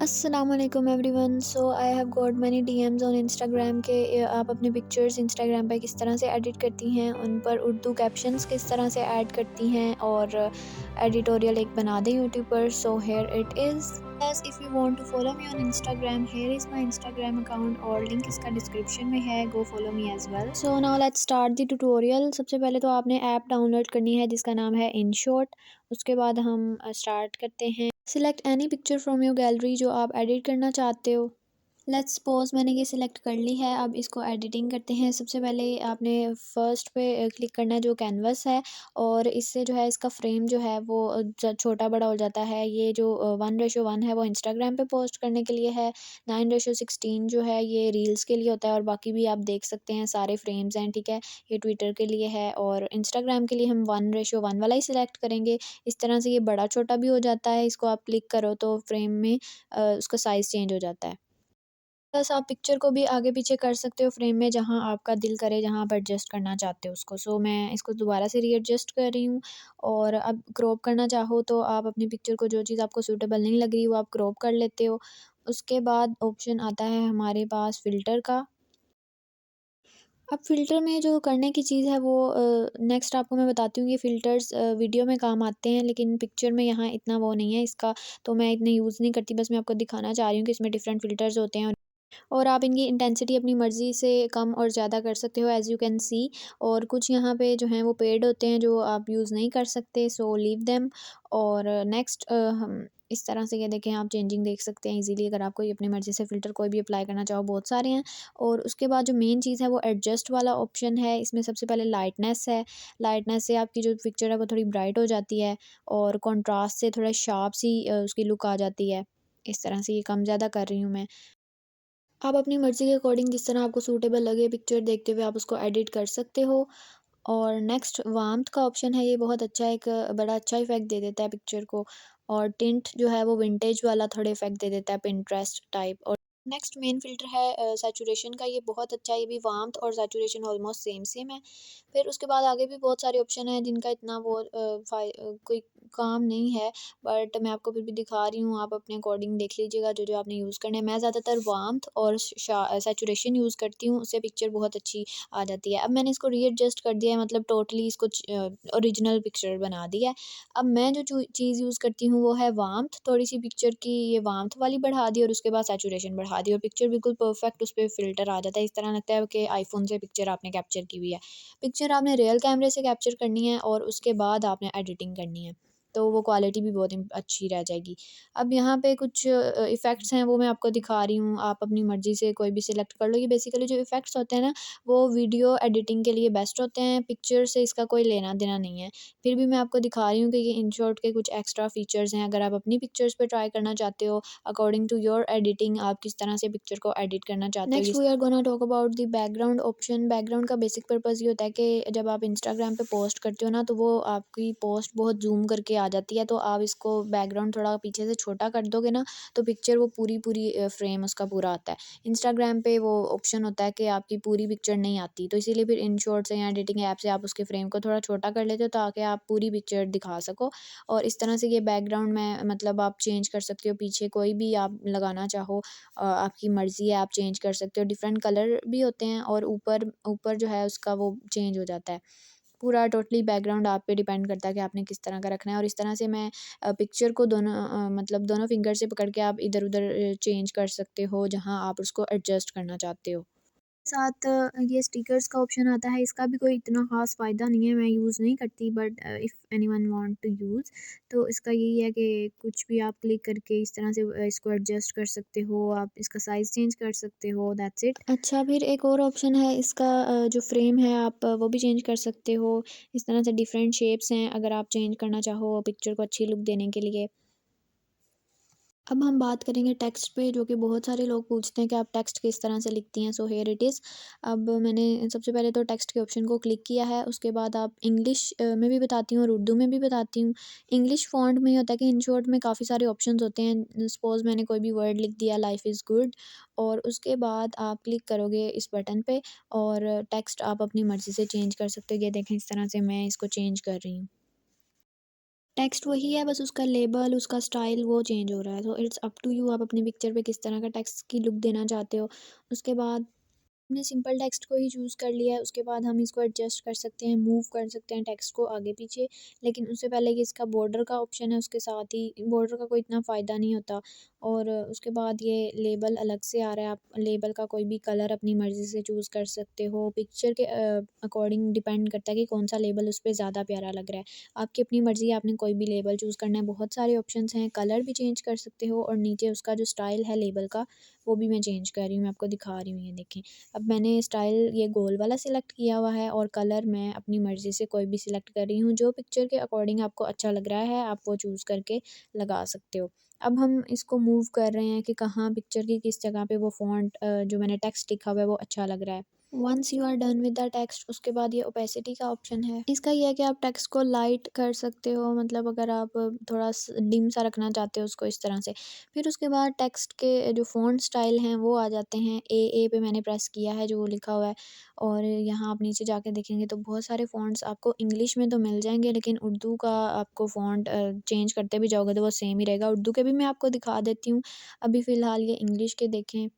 अस्सलामुअलैकुम everyone. So I have got many DMs on Instagram के आप अपने पिक्चर्स इंस्टाग्राम पे किस तरह से एडिट करती हैं, उन पर उर्दू कैप्शंस किस तरह से ऐड करती हैं और एडिटोरियल एक बना दें यूट्यूब पर। So here it is. Yes, if you want to follow me on Instagram, here is my Instagram account और लिंक इसका डिस्क्रिप्शन में है, go follow me as well. So now let's start the tutorial. सबसे पहले तो आपने app download करनी है जिसका नाम है InShot। उसके बाद हम स्टार्ट करते हैं। Select any picture from your gallery जो आप एडिट करना चाहते हो। लेट्स सपोज मैंने ये सिलेक्ट कर ली है। अब इसको एडिटिंग करते हैं। सबसे पहले आपने फर्स्ट पे क्लिक करना है जो कैनवस है, और इससे जो है इसका फ्रेम जो है वो छोटा बड़ा हो जाता है। ये जो 1:1 है वो इंस्टाग्राम पे पोस्ट करने के लिए है। 9:16 जो है ये रील्स के लिए होता है, और बाकी भी आप देख सकते हैं सारे फ्रेम्स हैं, ठीक है। ये ट्विटर के लिए है, और इंस्टाग्राम के लिए हम 1:1 वाला ही सिलेक्ट करेंगे। इस तरह से ये बड़ा छोटा भी हो जाता है। इसको आप क्लिक करो तो फ्रेम में उसका साइज़ चेंज हो जाता है। बस आप पिक्चर को भी आगे पीछे कर सकते हो फ्रेम में, जहाँ आपका दिल करे, जहाँ आप एडजस्ट करना चाहते हो उसको। सो मैं इसको दोबारा से रीएडजस्ट कर रही हूँ। और अब क्रॉप करना चाहो तो आप अपनी पिक्चर को, जो चीज़ आपको सूटेबल नहीं लग रही वो आप क्रॉप कर लेते हो। उसके बाद ऑप्शन आता है हमारे पास फ़िल्टर का। अब फ़िल्टर में जो करने की चीज़ है वो नेक्स्ट आपको मैं बताती हूँ। ये फ़िल्टर्स वीडियो में काम आते हैं, लेकिन पिक्चर में यहाँ इतना वो नहीं है इसका, तो मैं इतने यूज़ नहीं करती। बस मैं आपको दिखाना चाह रही हूँ कि इसमें डिफरेंट फ़िल्टर्स होते हैं। और आप इनकी इंटेंसिटी अपनी मर्ज़ी से कम और ज़्यादा कर सकते हो, एज़ यू कैन सी। और कुछ यहाँ पे जो हैं वो पेड होते हैं जो आप यूज़ नहीं कर सकते, सो लीव देम। और नेक्स्ट हम इस तरह से, ये देखें, आप चेंजिंग देख सकते हैं इजीली। अगर आप कोई अपनी मर्ज़ी से फ़िल्टर कोई भी अप्लाई करना चाहो, बहुत सारे हैं। और उसके बाद जो मेन चीज़ है वो एडजस्ट वाला ऑप्शन है। इसमें सबसे पहले लाइटनेस है। लाइटनेस से आपकी जो पिक्चर है वो थोड़ी ब्राइट हो जाती है, और कंट्रास्ट से थोड़ा शार्प सी उसकी लुक आ जाती है। इस तरह से ये कम ज़्यादा कर रही हूँ मैं। आप अपनी मर्ज़ी के अकॉर्डिंग जिस तरह आपको सूटेबल लगे पिक्चर देखते हुए आप उसको एडिट कर सकते हो। और नेक्स्ट वार्म्थ का ऑप्शन है। ये बहुत अच्छा, एक बड़ा अच्छा इफ़ेक्ट दे देता है पिक्चर को। और टिंट जो है वो विंटेज वाला थोड़ा इफ़ेक्ट दे देता है, पिंटरेस्ट टाइप। और नेक्स्ट मेन फ़िल्टर है सैचुरेशन का। ये बहुत अच्छा है, ये भी वार्म्थ और सैचुरेशन ऑलमोस्ट सेम सेम है। फिर उसके बाद आगे भी बहुत सारे ऑप्शन हैं जिनका इतना वो कोई काम नहीं है, बट मैं आपको फिर भी दिखा रही हूँ। आप अपने अकॉर्डिंग देख लीजिएगा जो जो आपने यूज़ करना है। मैं ज़्यादातर वार्म्थ और सैचुरेशन यूज़ करती हूँ, उससे पिक्चर बहुत अच्छी आ जाती है। अब मैंने इसको रीएडजस्ट कर दिया है, मतलब टोटली इसको ओरिजिनल पिक्चर बना दिया है। अब मैं जो चीज़ यूज़ करती हूँ वो है वार्म्थ। थोड़ी सी पिक्चर की ये वार्म्थ वाली बढ़ा दी और उसके बाद सैचुरेशन बढ़ा दी, और पिक्चर बिल्कुल परफेक्ट उस पर फ़िल्टर आ जाता है। इस तरह लगता है कि आईफोन से पिक्चर आपने कैप्चर की हुई है। पिक्चर आपने रियल कैमरे से कैप्चर करनी है और उसके बाद आपने एडिटिंग करनी है, तो वो क्वालिटी भी बहुत अच्छी रह जाएगी। अब यहाँ पे कुछ इफ़ेक्ट्स हैं वो मैं आपको दिखा रही हूँ, आप अपनी मर्ज़ी से कोई भी सिलेक्ट कर लो। ये बेसिकली जो इफ़ेक्ट्स होते हैं ना, वो वीडियो एडिटिंग के लिए बेस्ट होते हैं, पिक्चर से इसका कोई लेना देना नहीं है। फिर भी मैं आपको दिखा रही हूँ कि ये InShot के कुछ एक्स्ट्रा फ़ीचर्स हैं। अगर आप अपनी पिक्चर्स पे ट्राई करना चाहते हो, अकॉर्डिंग टू योर एडिटिंग, आप किस तरह से पिक्चर को एडिट करना चाहते हो। Next we are gonna talk about the background option. Background का बेसिक पर्पज़ ये होता है कि जब आप इंस्टाग्राम पे पोस्ट करते हो ना, तो वो आपकी पोस्ट बहुत ज़ूम करके आ जाती है, तो आप इसको बैकग्राउंड थोड़ा पीछे से छोटा कर दोगे ना, तो पिक्चर वो पूरी फ्रेम उसका पूरा आता है। इंस्टाग्राम पे वो ऑप्शन होता है कि आपकी पूरी पिक्चर नहीं आती, तो इसीलिए फिर InShot से या एडिटिंग ऐप से आप उसके फ्रेम को थोड़ा छोटा कर लेते हो ताकि आप पूरी पिक्चर दिखा सको। और इस तरह से ये बैकग्राउंड में मतलब आप चेंज कर सकते हो, पीछे कोई भी आप लगाना चाहो आपकी मर्ज़ी है, आप चेंज कर सकते हो। डिफरेंट कलर भी होते हैं, और ऊपर ऊपर जो है उसका वो चेंज हो जाता है। पूरा टोटली बैकग्राउंड आप पे डिपेंड करता है कि आपने किस तरह का रखना है। और इस तरह से मैं पिक्चर को दोनों मतलब दोनों फिंगर से पकड़ के आप इधर-उधर चेंज कर सकते हो जहाँ आप उसको एडजस्ट करना चाहते हो। साथ ये स्टिकर्स का ऑप्शन आता है। इसका भी कोई इतना ख़ास फ़ायदा नहीं है, मैं यूज़ नहीं करती, but if anyone want to use, तो इसका यही है कि कुछ भी आप क्लिक करके इस तरह से इसको एडजस्ट कर सकते हो, आप इसका साइज़ चेंज कर सकते हो, दैट्स इट। अच्छा, फिर एक और ऑप्शन है इसका, जो फ्रेम है आप वो भी चेंज कर सकते हो। इस तरह से डिफरेंट शेप्स हैं, अगर आप चेंज करना चाहो पिक्चर को अच्छी लुक देने के लिए। अब हम बात करेंगे टेक्स्ट पे, जो कि बहुत सारे लोग पूछते हैं कि आप टेक्स्ट किस तरह से लिखती हैं। So here it is. अब मैंने सबसे पहले तो टेक्स्ट के ऑप्शन को क्लिक किया है। उसके बाद आप इंग्लिश में भी बताती हूँ और उर्दू में भी बताती हूँ। इंग्लिश फ़ॉन्ट में ये होता है कि InShot में काफ़ी सारे ऑप्शंस होते हैं। सपोज़ मैंने कोई भी वर्ड लिख दिया, लाइफ़ इज़ गुड, और उसके बाद आप क्लिक करोगे इस बटन पे, और टेक्स्ट आप अपनी मर्ज़ी से चेंज कर सकते हो। ये देखें, इस तरह से मैं इसको चेंज कर रही हूँ। टेक्स्ट वही है, बस उसका लेबल, उसका स्टाइल वो चेंज हो रहा है। तो इट्स अप टू यू, आप अपनी पिक्चर पे किस तरह का टेक्स्ट की लुक देना चाहते हो। उसके बाद हमने सिंपल टेक्स्ट को ही चूज़ कर लिया है, उसके बाद हम इसको एडजस्ट कर सकते हैं, मूव कर सकते हैं टेक्स्ट को आगे-पीछे। लेकिन उससे पहले कि इसका बॉर्डर का ऑप्शन है, उसके साथ ही बॉर्डर का कोई इतना फ़ायदा नहीं होता। और उसके बाद ये लेबल अलग से आ रहा है, आप लेबल का कोई भी कलर अपनी मर्ज़ी से चूज़ कर सकते हो। पिक्चर के अकॉर्डिंग डिपेंड करता है कि कौन-सा लेबल उस पे ज़्यादा प्यारा लग रहा है। आपकी अपनी मर्ज़ी है, आपने कोई भी लेबल चूज़ करना है, बहुत सारे ऑप्शंस हैं, कलर भी चेंज कर सकते हो और नीचे उसका जो स्टाइल है लेबल का, वो भी मैं चेंज कर रही हूँ, मैं आपको दिखा रही हूँ, ये देखें। अब मैंने स्टाइल ये गोल वाला सिलेक्ट किया हुआ है और कलर मैं अपनी मर्ज़ी से कोई भी सिलेक्ट कर रही हूँ। जो पिक्चर के अकॉर्डिंग आपको अच्छा लग रहा है, आप वो चूज़ करके लगा सकते हो। अब हम इसको मूव कर रहे हैं कि कहाँ पिक्चर की किस जगह पे वो फ़ॉन्ट जो मैंने टेक्स्ट लिखा हुआ है वो अच्छा लग रहा है। Once you are done with the text, उसके बाद ये ओपेसिटी का ऑप्शन है। इसका ये है कि आप टेक्स्ट को लाइट कर सकते हो, मतलब अगर आप थोड़ा डिम सा रखना चाहते हो उसको, इस तरह से। फिर उसके बाद टेक्स्ट के जो फ़ॉन्ट स्टाइल हैं वो आ जाते हैं। ए पे मैंने प्रेस किया है जो वो लिखा हुआ है, और यहाँ आप नीचे जाके देखेंगे तो बहुत सारे फ़ॉन्ट्स आपको इंग्लिश में तो मिल जाएँगे, लेकिन उर्दू का आपको फ़ॉन्ट चेंज करते भी जाओगे तो वो सेम ही रहेगा। उर्दू के भी मैं आपको दिखा देती हूँ। अभी फ़िलहाल ये इंग्लिश के देखें।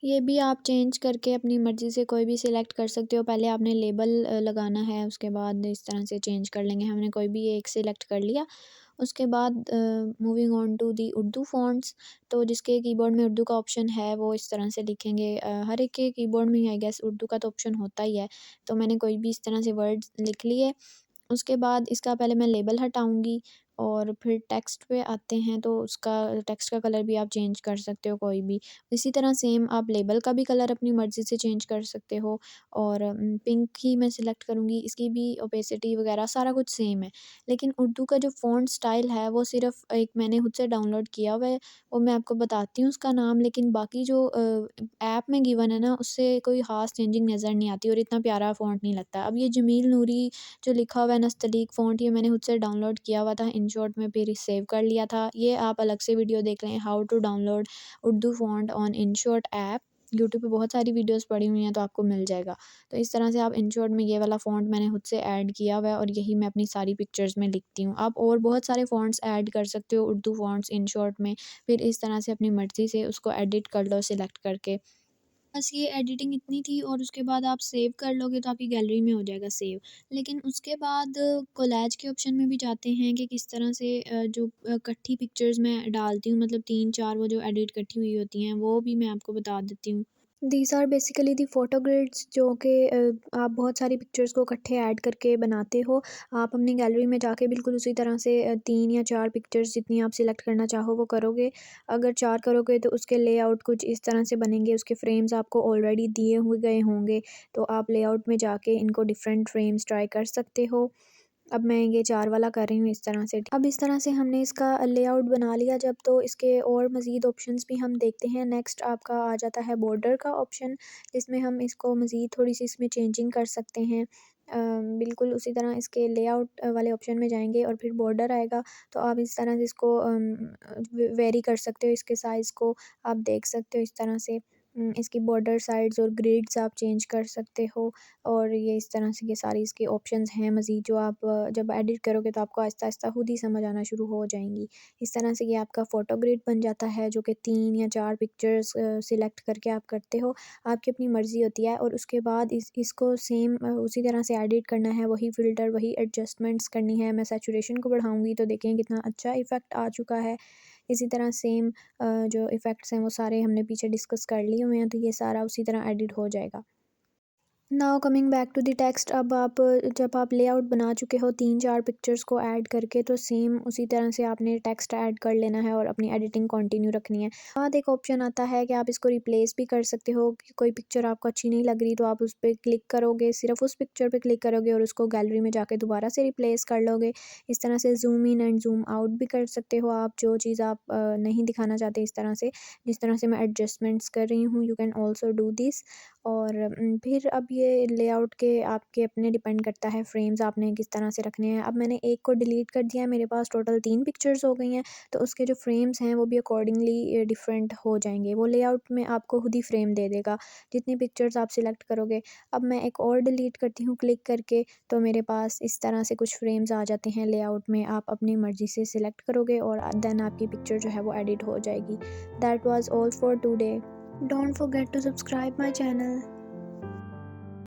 ये भी आप चेंज करके अपनी मर्ज़ी से कोई भी सिलेक्ट कर सकते हो। पहले आपने लेबल लगाना है, उसके बाद इस तरह से चेंज कर लेंगे। हमने कोई भी एक सिलेक्ट कर लिया। उसके बाद moving on to the Urdu fonts, तो जिसके कीबोर्ड में उर्दू का ऑप्शन है वो इस तरह से लिखेंगे। हर एक के कीबोर्ड में आई गेस उर्दू का तो ऑप्शन होता ही है। तो मैंने कोई भी इस तरह से वर्ड्स लिख लिए। उसके बाद इसका पहले मैं लेबल हटाऊँगी और फिर टेक्स्ट पे आते हैं, तो उसका टेक्स्ट का कलर भी आप चेंज कर सकते हो कोई भी। इसी तरह सेम आप लेबल का भी कलर अपनी मर्ज़ी से चेंज कर सकते हो। और पिंक ही मैं सिलेक्ट करूँगी, इसकी भी ओपेसिटी वगैरह सारा कुछ सेम है। लेकिन उर्दू का जो फ़ॉन्ट स्टाइल है वो सिर्फ़ एक मैंने खुद से डाउनलोड किया हुआ है, वो मैं आपको बताती हूँ उसका नाम। लेकिन बाकी जो ऐप में गिवन है ना, उससे कोई ख़ास चेंजिंग नज़र नहीं आती और इतना प्यारा फ़ॉन्ट नहीं लगता। अब ये जमील नूरी जो लिखा हुआ है नस्तलीक फ़ॉन्ट, ये मैंने खुद से डाउनलोड किया हुआ था इनशॉट में, फिर सेव कर लिया था। ये आप अलग से वीडियो देख लें, how to download Urdu font on InShot app. YouTube पे बहुत सारी वीडियोज़ पड़ी हुई हैं तो आपको मिल जाएगा। तो इस तरह से आप इनशॉट में ये वाला फ़ॉन्ट मैंने खुद से ऐड किया हुआ है और यही मैं अपनी सारी पिक्चर्स में लिखती हूँ। आप और बहुत सारे फ़ॉन्ट्स ऐड कर सकते हो उर्दू फ़ॉन्ट्स इनशॉट में, फिर इस तरह से अपनी मर्ज़ी से उसको एडिट कर लो सिलेक्ट करके। बस ये एडिटिंग इतनी थी और उसके बाद आप सेव कर लोगे तो आपकी गैलरी में हो जाएगा सेव। लेकिन उसके बाद कोलैज के ऑप्शन में भी जाते हैं कि किस तरह से जो इकट्ठी पिक्चर्स मैं डालती हूँ, मतलब 3-4 वो जो एडिट इकट्ठी हुई होती हैं, वो भी मैं आपको बता देती हूँ। These are basically the photo grids, जो कि आप बहुत सारी पिक्चर्स को इकट्ठे ऐड करके बनाते हो। आप अपनी गैलरी में जाके बिल्कुल उसी तरह से 3 या 4 पिक्चर्स जितनी आप सिलेक्ट करना चाहो वो करोगे। अगर 4 करोगे तो उसके लेआउट कुछ इस तरह से बनेंगे, उसके फ्रेम्स आपको ऑलरेडी दिए हुए गए होंगे, तो आप लेआउट में जाके इनको डिफरेंट फ्रेम्स ट्राई कर सकते हो। अब मैं ये 4 वाला कर रही हूँ इस तरह से। अब इस तरह से हमने इसका लेआउट बना लिया जब, तो इसके और मज़ीद ऑप्शंस भी हम देखते हैं। नेक्स्ट आपका आ जाता है बॉर्डर का ऑप्शन, जिसमें हम इसको मज़ीद थोड़ी-सी इसमें चेंजिंग कर सकते हैं। बिल्कुल उसी तरह इसके लेआउट वाले ऑप्शन में जाएँगे और फिर बॉर्डर आएगा, तो आप इस तरह से इसको वेरी कर सकते हो, इसके साइज़ को आप देख सकते हो इस तरह से। इसकी बॉर्डर साइड्स और ग्रिड्स आप चेंज कर सकते हो। और ये इस तरह से ये सारी इसके ऑप्शंस हैं मज़ीद, जो आप जब एडिट करोगे तो आपको आहिस्ता-आहिस्ता खुद ही समझ आना शुरू हो जाएँगी। इस तरह से ये आपका फ़ोटो ग्रिड बन जाता है, जो कि 3 या 4 पिक्चर्स सिलेक्ट करके आप करते हो। आपकी अपनी मर्ज़ी होती है और उसके बाद इसको सेम उसी तरह से एडिट करना है, वही फ़िल्टर, वही एडजस्टमेंट्स करनी है। मैं सैचुरेशन को बढ़ाऊँगी तो देखें कितना अच्छा इफ़ेक्ट आ चुका है। इसी तरह सेम जो इफ़ेक्ट्स हैं वो सारे हमने पीछे डिस्कस कर लिए हुए हैं, तो ये सारा उसी तरह एडिट हो जाएगा। Now coming back to the text, अब आप जब आप लेआउट बना चुके हो 3-4 पिक्चर्स को ऐड करके, तो सेम उसी तरह से आपने टेक्स्ट ऐड कर लेना है और अपनी एडिटिंग कंटिन्यू रखनी है। बाद एक ऑप्शन आता है कि आप इसको रिप्लेस भी कर सकते हो, कि कोई पिक्चर आपको अच्छी नहीं लग रही तो आप उस पे क्लिक करोगे, सिर्फ उस पिक्चर पे क्लिक करोगे और उसको गैलरी में जाके दोबारा से रिप्लेस कर लोगे। इस तरह से zoom in and zoom out भी कर सकते हो आप, जो चीज़ आप नहीं दिखाना चाहते इस तरह से। जिस तरह से मैं एडजस्टमेंट्स कर रही हूँ, you can also do this. और फिर अब ये लेआउट के आपके अपने डिपेंड करता है, फ्रेम्स आपने किस तरह से रखने हैं। अब मैंने एक को डिलीट कर दिया है, मेरे पास टोटल 3 पिक्चर्स हो गई हैं, तो उसके जो फ्रेम्स हैं वो भी अकॉर्डिंगली डिफरेंट हो जाएंगे। वो लेआउट में आपको खुद ही फ्रेम दे देगा जितनी पिक्चर्स आप सिलेक्ट करोगे। अब मैं एक और डिलीट करती हूँ क्लिक करके, तो मेरे पास इस तरह से कुछ फ्रेम्स आ जाते हैं लेआउट में। आप अपनी मर्ज़ी से सिलेक्ट करोगे और देन आपकी पिक्चर जो है वो एडिट हो जाएगी। That was all for today. Don't forget to subscribe my channel.